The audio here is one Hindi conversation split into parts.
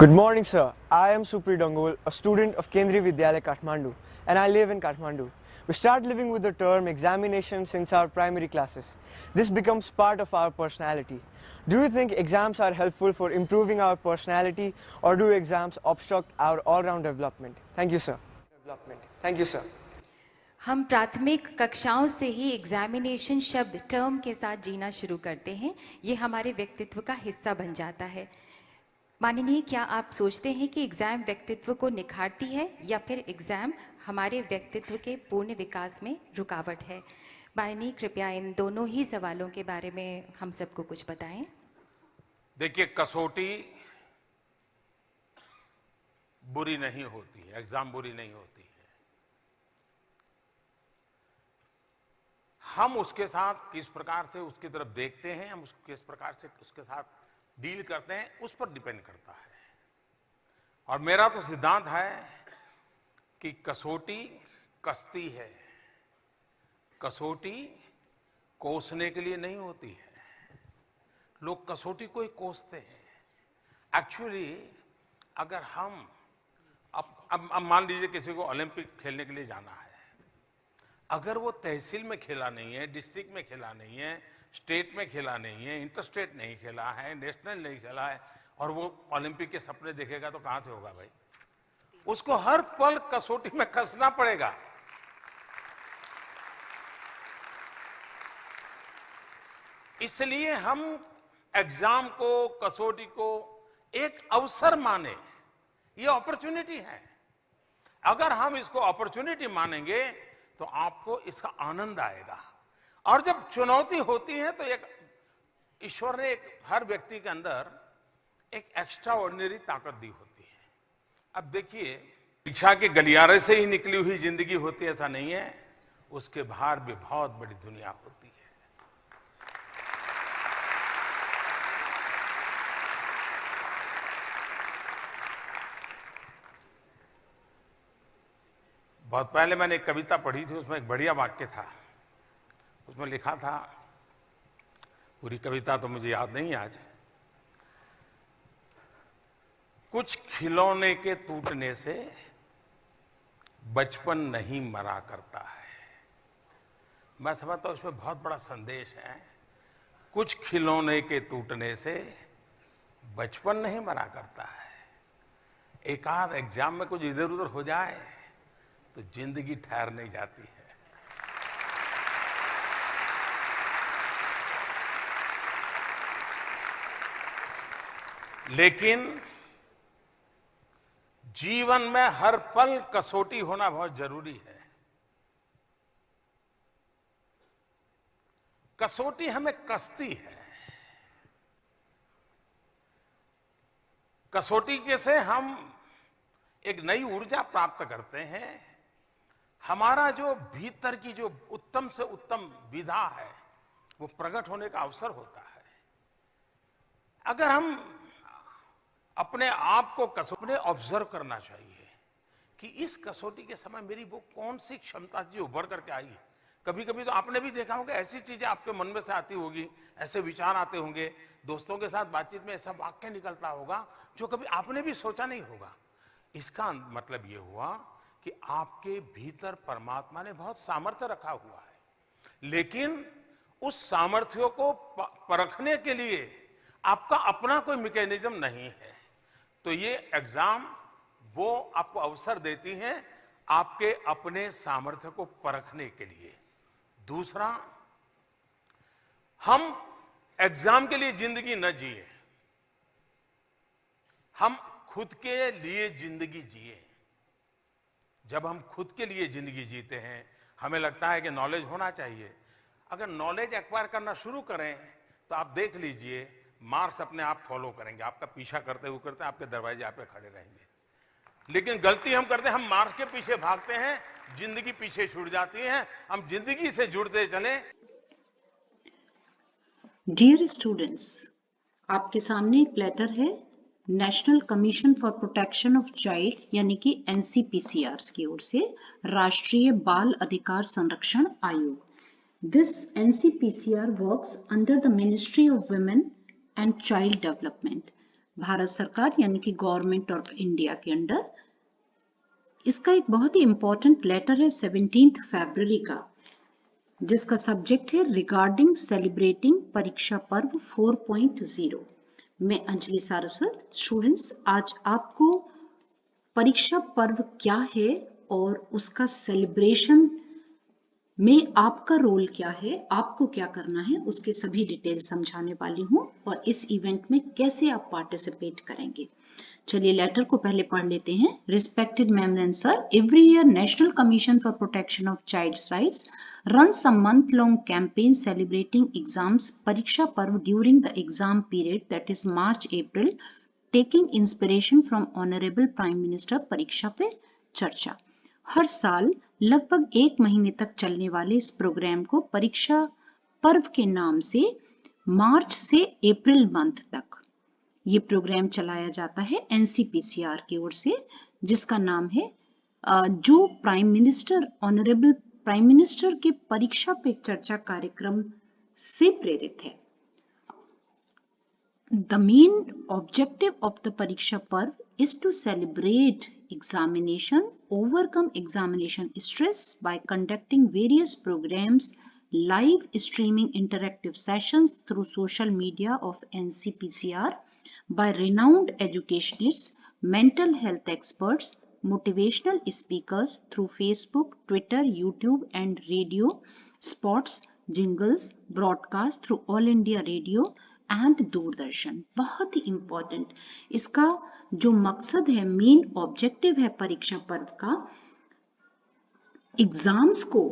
Good morning, sir. I am Supri Dongol, a student of Kendriya Vidyalaya, Kathmandu, and I live in Kathmandu. We start living with the term examination since our primary classes. This becomes part of our personality. Do you think exams are helpful for improving our personality, or do exams obstruct our all-round development? Thank you, sir. Thank you, sir. हम प्राथमिक कक्षाओं से ही एग्जामिनेशन शब्द टर्म के साथ जीना शुरू करते हैं। ये हमारे व्यक्तित्व का हिस्सा बन जाता है। माननीय, क्या आप सोचते हैं कि एग्जाम व्यक्तित्व को निखारती है या फिर एग्जाम हमारे व्यक्तित्व के पूर्ण विकास में रुकावट है? माननीय, कृपया इन दोनों ही सवालों के बारे में हम सबको कुछ बताएं। देखिए, कसौटी बुरी नहीं होती है, एग्जाम बुरी नहीं होती है। हम उसके साथ किस प्रकार से उसकी तरफ देखते हैं, हम किस प्रकार से उसके साथ डील करते हैं, उस पर डिपेंड करता है। और मेरा तो सिद्धांत है कि कसौटी कसती है, कसौटी कोसने के लिए नहीं होती है। लोग कसौटी को ही कोसते हैं। एक्चुअली अगर हम अब मान लीजिए किसी को ओलंपिक खेलने के लिए जाना है, अगर वो तहसील में खेला नहीं है, डिस्ट्रिक्ट में खेला नहीं है, स्टेट में खेला नहीं है, इंटर स्टेट नहीं खेला है, नेशनल नहीं खेला है, और वो ओलंपिक के सपने देखेगा तो कहां से होगा भाई? उसको हर पल कसौटी में कसना पड़ेगा। इसलिए हम एग्जाम को, कसौटी को एक अवसर माने, ये अपॉर्चुनिटी है। अगर हम इसको अपॉर्चुनिटी मानेंगे तो आपको इसका आनंद आएगा। और जब चुनौती होती है तो एक ईश्वर ने हर व्यक्ति के अंदर एक एक्स्ट्रा ऑर्डिनरी ताकत दी होती है। अब देखिए, शिक्षा के गलियारे से ही निकली हुई जिंदगी होती है ऐसा नहीं है, उसके बाहर भी बहुत बड़ी दुनिया होती है। बहुत पहले मैंने एक कविता पढ़ी थी, उसमें एक बढ़िया वाक्य था। उसमें लिखा था, पूरी कविता तो मुझे याद नहीं आज, कुछ खिलौने के टूटने से बचपन नहीं मरा करता है। मैं समझता हूं उसमें बहुत बड़ा संदेश है। कुछ खिलौने के टूटने से बचपन नहीं मरा करता है। एक आध एग्जाम में कुछ इधर उधर हो जाए तो जिंदगी ठहर नहीं जाती है। लेकिन जीवन में हर पल कसौटी होना बहुत जरूरी है। कसौटी हमें कसती है। कसौटी के से हम एक नई ऊर्जा प्राप्त करते हैं। हमारा जो भीतर की जो उत्तम से उत्तम विधा है वो प्रकट होने का अवसर होता है। अगर हम अपने आप को कसौटी ऑब्जर्व करना चाहिए कि इस कसौटी के समय मेरी वो कौन सी क्षमता थी जो उभर करके आई। कभी कभी तो आपने भी देखा होगा, ऐसी चीजें आपके मन में से आती होगी, ऐसे विचार आते होंगे, दोस्तों के साथ बातचीत में ऐसा वाक्य निकलता होगा जो कभी आपने भी सोचा नहीं होगा। इसका मतलब ये हुआ कि आपके भीतर परमात्मा ने बहुत सामर्थ्य रखा हुआ है, लेकिन उस सामर्थ्य को परखने के लिए आपका अपना कोई मैकेनिज्म नहीं है। तो ये एग्जाम वो आपको अवसर देती है आपके अपने सामर्थ्य को परखने के लिए। दूसरा, हम एग्जाम के लिए जिंदगी न जिए, हम खुद के लिए जिंदगी जिए। जब हम खुद के लिए जिंदगी जीते हैं, हमें लगता है कि नॉलेज होना चाहिए। अगर नॉलेज एक्वायर करना शुरू करें तो आप देख लीजिए, मार्क्स अपने आप फॉलो करेंगे, आपका पीछा करते हुए करते आपके दरवाजे पे खड़े रहेंगे। लेकिन गलती हम करते हैं, हम मार्क्स के पीछे भागते हैं, जिंदगी पीछे छूट जाती है। हम जिंदगी से जुड़ते चले। डियर स्टूडेंट्स, आपके सामने एक लेटर है national commission for protection of child यानी कि NCPCR की ओर से, राष्ट्रीय बाल अधिकार संरक्षण आयोग। This NCPCR works under the ministry of women and child development. Bharat सरकार यानी कि गवर्नमेंट ऑफ इंडिया के अंडर। इसका एक बहुत ही इंपॉर्टेंट लेटर है 17 फरवरी का, जिसका सब्जेक्ट है रिगार्डिंग सेलिब्रेटिंग परीक्षा पर्व 4.0। मैं अंजलि सारस्वत। स्टूडेंट्स, आज आपको परीक्षा पर्व क्या है और उसका सेलिब्रेशन में आपका रोल क्या है, आपको क्या करना है, उसके सभी डिटेल समझाने वाली हूँ और इस इवेंट में कैसे आप पार्टिसिपेट करेंगे। चलिए लेटर को पहले पढ़ लेते हैं। Respected ma'am and sir, every year national commission for protection of child's rights runs a month-long campaign celebrating exams Pariksha Parv during the exam period, that is March-April, taking inspiration from Honorable Prime Minister परीक्षा पे चर्चा। हर साल लगभग 1 महीने तक चलने वाले इस प्रोग्राम को परीक्षा पर्व के नाम से मार्च से अप्रैल मंथ तक ये प्रोग्राम चलाया जाता है NCPCR की ओर से, जिसका नाम है जो prime minister honourable prime minister के परीक्षा पे चर्चा कार्यक्रम से प्रेरित है। The main objective of the Pariksha Parv is to celebrate examination, overcome examination stress by conducting various programs, live streaming interactive sessions through social media of NCPCR by renowned educationists, mental health experts, motivational speakers through Facebook, Twitter, YouTube and radio, spots, jingles, broadcast through All India Radio and Doordarshan. बहुत ही इंपॉर्टेंट, इसका जो मकसद है, मेन ऑब्जेक्टिव है परीक्षा पर्व का, एग्जाम्स को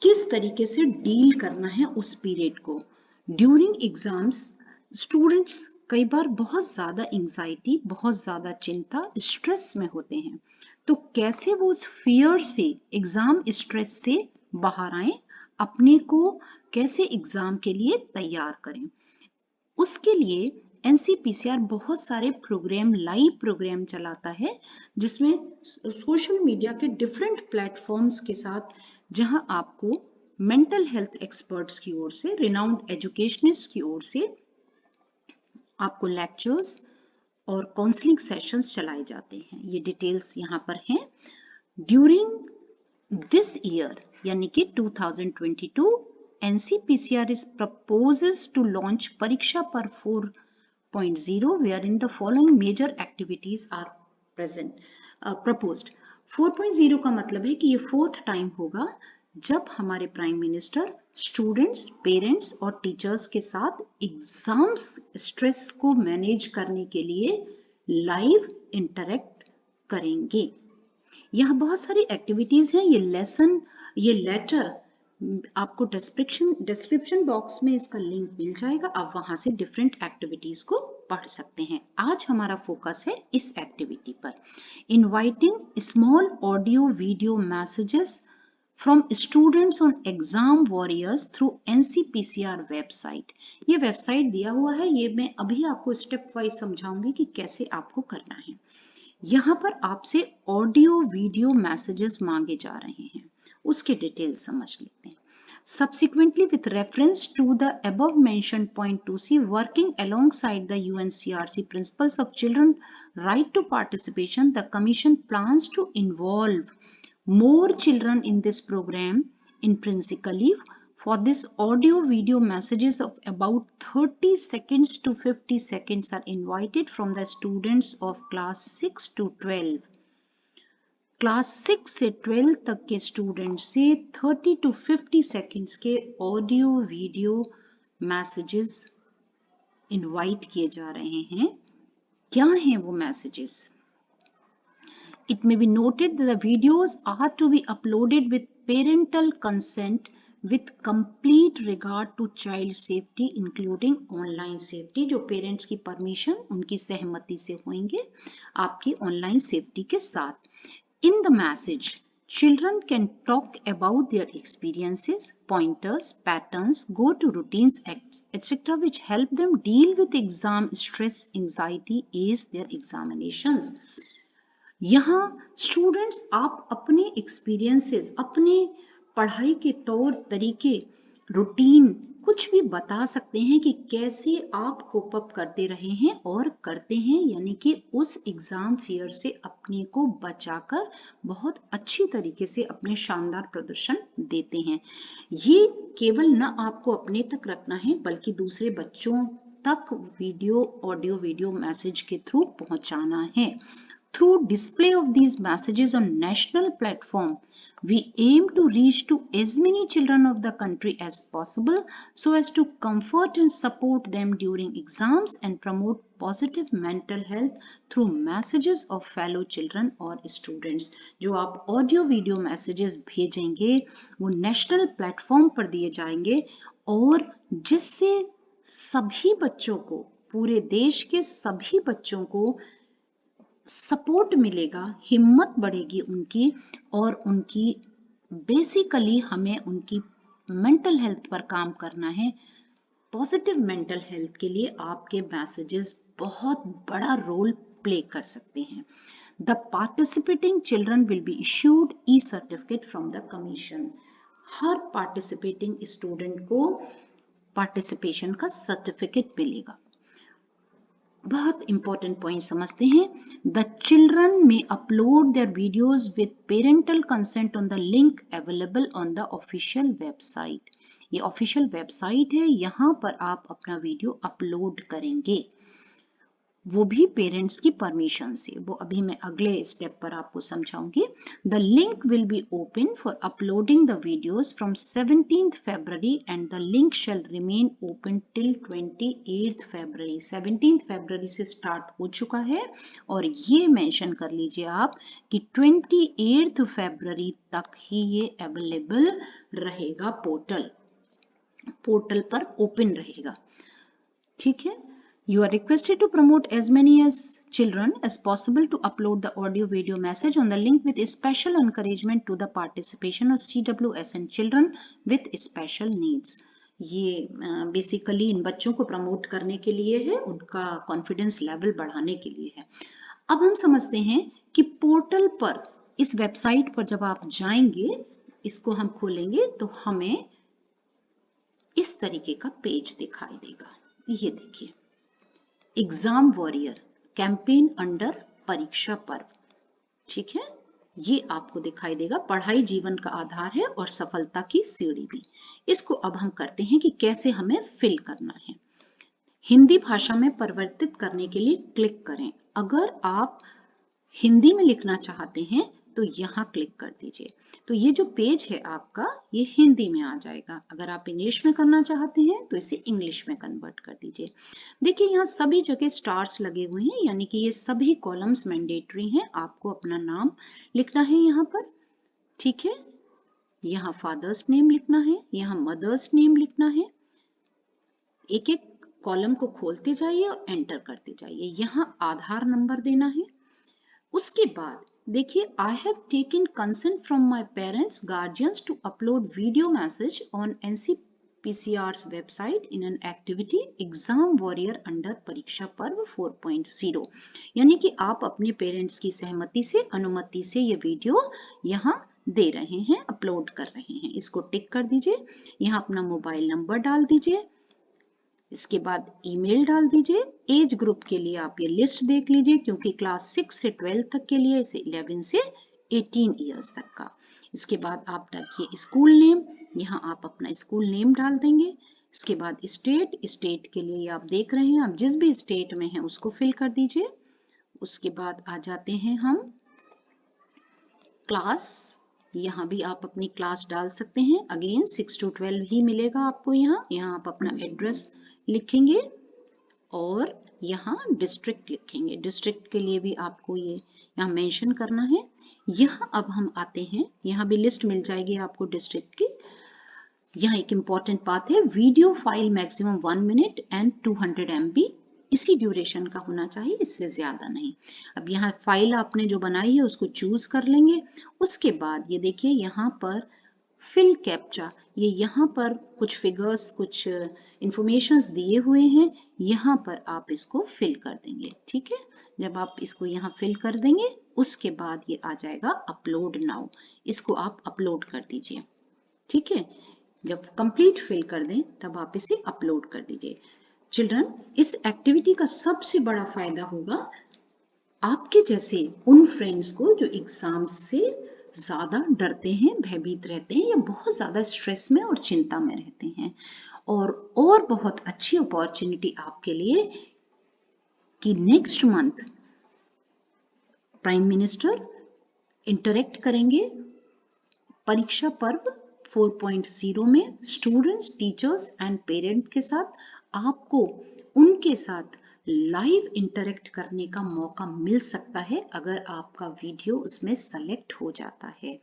किस तरीके से डील करना है उस पीरियड को। ड्यूरिंग एग्जाम्स स्टूडेंट्स कई बार बहुत ज्यादा एंजाइटी, बहुत ज्यादा चिंता, स्ट्रेस में होते हैं, तो कैसे वो उस फियर से, एग्जाम स्ट्रेस से बाहर आए, अपने को कैसे एग्जाम के लिए तैयार करें। उसके लिए NCPCR बहुत सारे प्रोग्राम, लाइव प्रोग्राम चलाता है, जिसमें सोशल मीडिया के डिफरेंट प्लेटफॉर्म्स के साथ, जहां आपको मेंटल हेल्थ एक्सपर्ट्स की ओर से, रिनाउंड एजुकेशनिस्ट की ओर से आपको लेक्चर्स और काउंसलिंग सेशंस चलाए जाते हैं। ये डिटेल्स यहाँ पर हैं। ड्यूरिंग दिस ईयर यानी कि 2022, NCPCR proposes to launch Pariksha Parv 4.0 wherein the following major activities are proposed। 4.0 का मतलब है कि ये 4th टाइम होगा जब हमारे प्राइम मिनिस्टर स्टूडेंट्स, पेरेंट्स और टीचर्स के साथ एग्जाम्स स्ट्रेस को मैनेज करने के लिए लाइव इंटरेक्ट करेंगे। यहाँ बहुत सारी एक्टिविटीज हैं। ये लेसन, ये लेटर आपको डिस्क्रिप्शन बॉक्स में इसका लिंक मिल जाएगा, आप वहां से डिफरेंट एक्टिविटीज को पढ़ सकते हैं। आज हमारा फोकस है इस एक्टिविटी पर। Inviting small audio video messages from students on exam warriors through NCPCR website. ये वेबसाइट दिया हुआ है, ये मैं अभी आपको स्टेप वाइज समझाऊंगी कि कैसे आपको करना है। यहाँ पर आपसे ऑडियो वीडियो मैसेजेस मांगे जा रहे हैं, उसके डिटेल्स समझ लेते हैं। Subsequently, with reference to the above mentioned point 2C, working alongside the UNCRC principles of children right to participation, the Commission plans to involve more children in this program intrinsically. For this, audio video messages of about 30 seconds to 50 seconds are invited from the students of class 6 to 12. Class 6 से 12 तक के स्टूडेंट से 30 to 50 सेकेंड्स के ऑडियो वीडियो मैसेजेस इनवाइट किए जा रहे हैं। क्या हैं वो messages? It may be noted that the videos are to be uploaded with parental consent with complete regard to child safety including online safety। जो पेरेंट्स की परमिशन, उनकी सहमति से होंगे आपकी ऑनलाइन सेफ्टी के साथ। In the message, children can talk about their experiences, pointers, patterns, go-to routines, etc., which help them deal with exam stress, anxiety, ace their examinations। यहाँ स्टूडेंट्स आप अपने एक्सपीरियंसेस, अपने पढ़ाई के तौर तरीके, रूटीन कुछ भी बता सकते हैं कि कैसे आप कोप अप करते रहे हैं और करते हैं, यानी कि उस एग्जाम फियर से अपने को बचाकर बहुत अच्छी तरीके से अपने शानदार प्रदर्शन देते हैं। ये केवल न आपको अपने तक रखना है बल्कि दूसरे बच्चों तक वीडियो, ऑडियो वीडियो मैसेज के थ्रू पहुंचाना है। Through display of these messages on national platform, we aim to reach to as many children of the country as possible so as to comfort and support them during exams and promote positive mental health through messages of fellow children or students. जो आप ऑडियो वीडियो मैसेजेस भेजेंगे वो नेशनल प्लेटफॉर्म पर दिए जाएंगे और जिससे सभी बच्चों को, पूरे देश के सभी बच्चों को सपोर्ट मिलेगा, हिम्मत बढ़ेगी उनकी, और उनकी बेसिकली हमें उनकी मेंटल हेल्थ पर काम करना है। पॉजिटिव मेंटल हेल्थ के लिए आपके मैसेजेस बहुत बड़ा रोल प्ले कर सकते हैं। The participating children will be issued e certificate from the commission. हर पार्टिसिपेटिंग स्टूडेंट को पार्टिसिपेशन का सर्टिफिकेट मिलेगा। बहुत इंपॉर्टेंट पॉइंट समझते हैं। The children may upload their videos with parental consent on the link available on the official website. ये ऑफिशियल वेबसाइट है, यहाँ पर आप अपना वीडियो अपलोड करेंगे, वो भी पेरेंट्स की परमिशन से। वो अभी मैं अगले स्टेप पर आपको समझाऊंगी। The link will be open for uploading the videos from 17th February and the link shall remain open till 28th February। 17th February से स्टार्ट हो चुका है और ये मेंशन कर लीजिए आप कि 28th February तक ही ये अवेलेबल रहेगा, पोर्टल पर ओपन रहेगा। ठीक है। You are requested to promote as many as children as possible to upload the audio video message on the link with special encouragement to the participation of CWSN children with special needs। ये बेसिकली इन बच्चों को प्रमोट करने के लिए है, उनका कॉन्फिडेंस लेवल बढ़ाने के लिए है। अब हम समझते हैं कि पोर्टल पर, इस वेबसाइट पर जब आप जाएंगे, इसको हम खोलेंगे तो हमें इस तरीके का पेज दिखाई देगा। ये देखिए, exam warrior campaign under Pariksha पर्व। ठीक है, ये आपको दिखाई देगा। पढ़ाई जीवन का आधार है और सफलता की सीढ़ी भी। इसको अब हम करते हैं कि कैसे हमें फिल करना है। हिंदी भाषा में परिवर्तित करने के लिए क्लिक करें। अगर आप हिंदी में लिखना चाहते हैं तो यहाँ क्लिक कर दीजिए, तो ये जो पेज है आपका ये हिंदी में आ जाएगा। अगर आप इंग्लिश में करना चाहते हैं तो इसे इंग्लिश में कन्वर्ट कर दीजिए। देखिए यहाँ सभी जगह स्टार्स लगे हुए हैं, यानी कि ये सभी कॉलम्स मैंडेटरी हैं। आपको अपना नाम लिखना है यहाँ पर। ठीक है, यहाँ फादर्स नेम लिखना है, यहाँ मदर्स नेम लिखना है। एक एक कॉलम को खोलते जाइए और एंटर करते जाइए। यहाँ आधार नंबर देना है। उसके बाद देखिए, I have taken consent from my parents guardians to upload video message on NCPCR's website in an activity exam warrior under Pariksha Parv 4.0। यानी कि आप अपने पेरेंट्स की सहमति से, अनुमति से ये वीडियो यहाँ दे रहे हैं, अपलोड कर रहे हैं। इसको टिक कर दीजिए। यहाँ अपना मोबाइल नंबर डाल दीजिए। इसके बाद ईमेल डाल दीजिए। एज ग्रुप के लिए आप ये लिस्ट देख लीजिए, क्योंकि क्लास 6 से 12 तक के लिए, इसे 11 से 18 ईयर्स तक का। इसके बाद आप डालिए स्कूल नेम, यहाँ आप अपना स्कूल नेम डाल देंगे। इसके बाद स्टेट के लिए आप देख रहे हैं, आप जिस भी स्टेट में हैं उसको फिल कर दीजिए। उसके बाद आ जाते हैं हम क्लास, यहाँ भी आप अपनी क्लास डाल सकते हैं। अगेन 6 to 12 ही मिलेगा आपको। यहाँ आप अपना एड्रेस लिखेंगे और यहाँ डिस्ट्रिक्ट लिखेंगे। डिस्ट्रिक्ट के लिए भी आपको ये यहाँ मेंशन करना है। यहाँ अब हम आते हैं, यहाँ भी लिस्ट मिल जाएगी आपको डिस्ट्रिक्ट की। यहाँ एक इम्पॉर्टेंट बात है, video file maximum 1 minute and 200 MB इसी ड्यूरेशन का होना चाहिए, इससे ज्यादा नहीं। अब यहाँ फाइल आपने जो बनाई है उसको चूज कर लेंगे। उसके बाद ये देखिए यहाँ पर फिल कैप्चा, ये यहाँ पर कुछ फिगर्स, कुछ इंफॉर्मेशंस दिए हुए हैं, यहाँ पर आप इसको फिल कर देंगे। ठीक है, जब आप इसको यहाँ फिल कर देंगे उसके बाद ये आ जाएगा अपलोड नाउ। इसको आप अपलोड कर दीजिए। ठीक है, जब कंप्लीट फिल कर दें तब आप इसे अपलोड कर दीजिए। चिल्ड्रन, इस एक्टिविटी का सबसे बड़ा फायदा होगा आपके जैसे उन फ्रेंड्स को जो एग्जाम से ज्यादा डरते हैं, भयभीत रहते हैं या बहुत ज्यादा स्ट्रेस में और चिंता में रहते हैं। और बहुत अच्छी अपॉर्चुनिटी आपके लिए कि next month prime minister interact करेंगे परीक्षा पर्व 4.0 में स्टूडेंट्स, टीचर्स एंड पेरेंट्स के साथ। आपको उनके साथ लाइव इंटरेक्ट करने का मौका मिल सकता है अगर आपका वीडियो उसमें सेलेक्ट हो जाता है।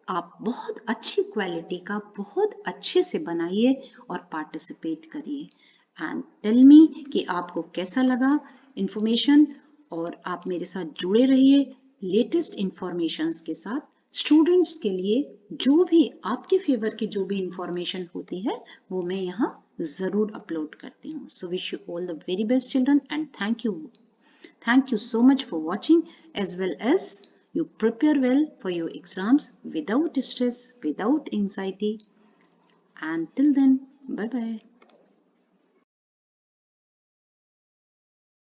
आप बहुत अच्छी क्वालिटी का बहुत अच्छे से बनाइए और पार्टिसिपेट करिए एंड टेल मी कि आपको कैसा लगा इंफॉर्मेशन, और आप मेरे साथ जुड़े रहिए लेटेस्ट इंफॉर्मेशंस के साथ। स्टूडेंट्स के लिए जो भी आपके फेवर की जो भी इंफॉर्मेशन होती है वो मैं यहाँ जरूर अपलोड करती हूँ। So wish you all the very best children and thank you so much for watching, as well as you prepare well for your exams without stress, without anxiety. And till then, bye bye.